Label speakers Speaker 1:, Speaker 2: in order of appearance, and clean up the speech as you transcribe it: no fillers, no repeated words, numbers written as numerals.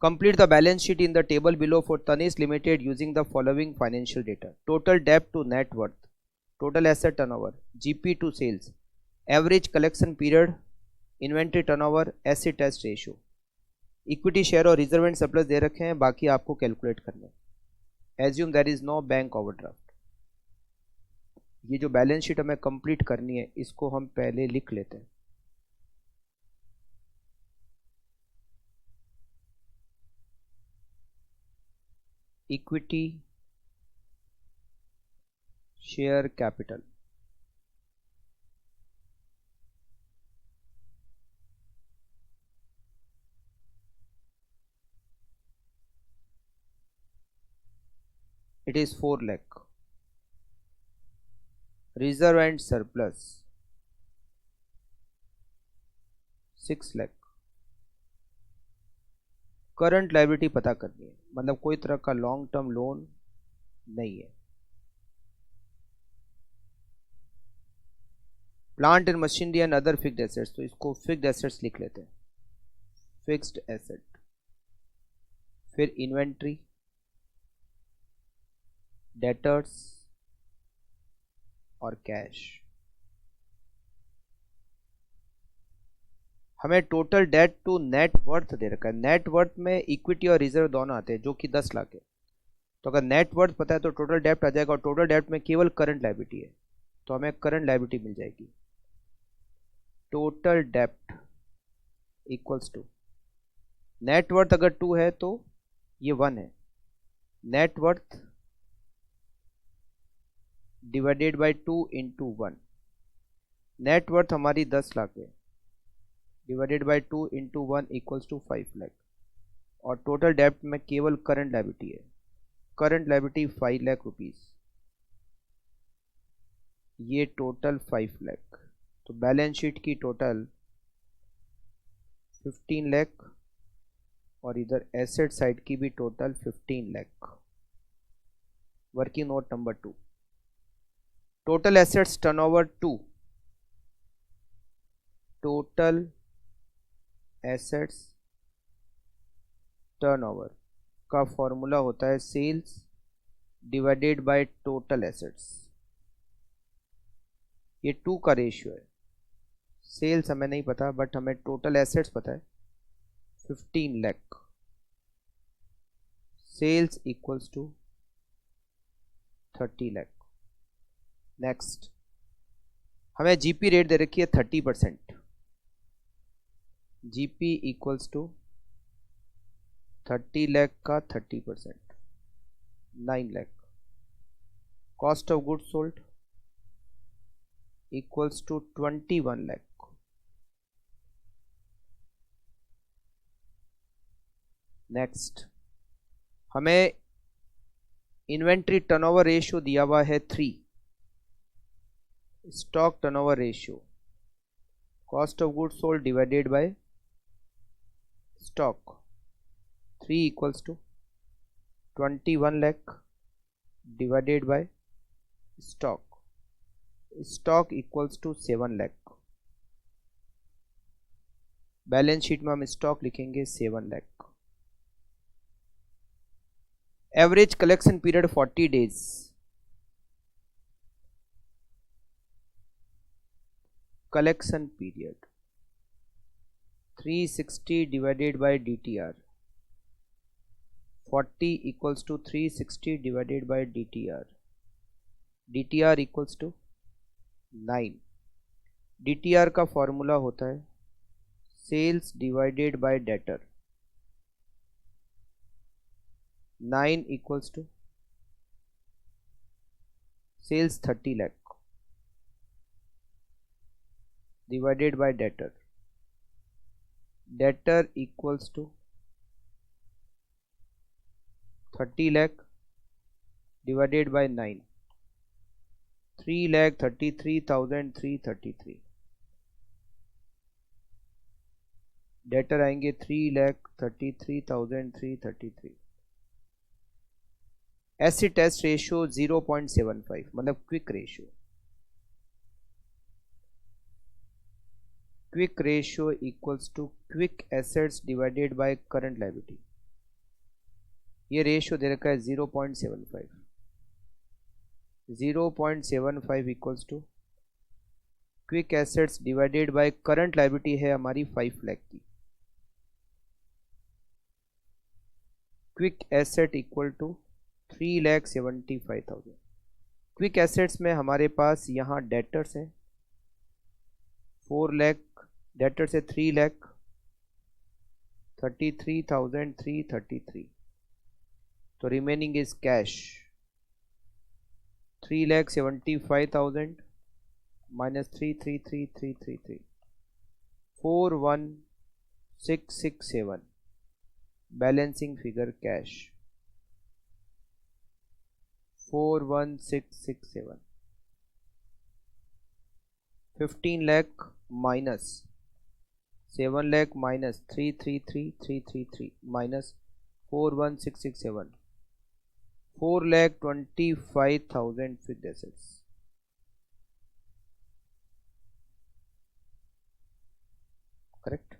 Speaker 1: Complete the balance sheet in the table below for Tanishq Limited using the following financial data: total debt to net worth, total asset turnover, GP to sales, average collection period, inventory turnover, acid test ratio. Equity share और reserve and surplus दे रखे हैं, बाकी आपको calculate करने. Assume there is no bank overdraft. ये जो balance sheet हमें कंप्लीट करनी है इसको हम पहले लिख लेते हैं. Equity share capital, it is 4 lakh. Reserve and surplus 6 lakh. Current liability पता करनी है, मतलब कोई तरह का लॉन्ग टर्म लोन नहीं है. Plant and machinery and other fixed assets, तो इसको फिक्स्ड एसेट्स लिख लेते हैं. फिक्स्ड एसेट, फिर इन्वेंट्री, डेटर्स और कैश. हमें total debt to net worth दे रखा है. नेट वर्थ में इक्विटी और रिजर्व दोनों आते हैं जो कि 10 लाख है. तो अगर नेट वर्थ पता है तो टोटल डेप्ट आ जाएगा, और टोटल डेप्ट में केवल करंट लायबिलिटी है तो हमें करंट लायबिलिटी मिल जाएगी. टोटल डेप्ट इक्वल्स टू नेट वर्थ, अगर 2 है तो ये 1 है. Net worth divided by 2 into 1. Net worth हमारी 10 लाख है, divided by 2 into 1 equals to 5 lakh. और टोटल डेप्ट में केवल करंट लायबिलिटी है. करंट लायबिलिटी 5 लाख रुपीज, ये टोटल 5 लाख. तो बैलेंस शीट की टोटल 15 लाख, और इधर एसेट साइड की भी total 15 lakh. Working note number 2, total assets turnover 2. Total assets turnover का फॉर्मूला होता है sales divided by total assets. ये 2 का रेशियो है. सेल्स हमें नहीं पता बट हमें टोटल एसेट्स पता है 15 lakh. Sales equals to 30 lakh. Next, हमें जीपी रेट दे रखी है 30%. जीपी इक्वल्स टू 30 लाख का 30%, 9 lakh. Cost of goods sold equals to 21 lakh. Next, हमें इन्वेंट्री टर्नओवर रेशियो दिया हुआ है 3. Stock turnover ratio, cost of goods sold divided by stock, 3 equals to 21 lakh divided by stock. Stock equals to 7 lakh. Balance sheet में हम stock लिखेंगे 7 lakh. Average collection period 40 days. Collection period 360 divided by DTR. 40 equals to 360 divided by DTR. DTR equals to 9. DTR का formula होता है sales divided by debtor. 9 equals to sales 30 lakh divided by debtor. Debtor equals to 30 lakh divided by 9. 3,33,333. Debtor आएंगे 3,33,333. Acid test ratio 0.75, मतलब quick ratio. Quick ratio equals to quick assets divided by current liability. ये ratio दे रखा है 0.75, 0.75 equals to quick assets divided by current liability है हमारी 5 लाख की। Quick asset equal to 3,75,000। Quick assets में हमारे पास यहाँ डेटर्स है 4 लाख, डेटर्स है 3 लाख 33,333, तो remaining is cash 3,75,000 minus 333,333, 41,667, balancing figure cash 41,667। 15 lakh minus 7 lakh minus 333,333 minus 41,667, 4,25,000 fixed assets. Correct.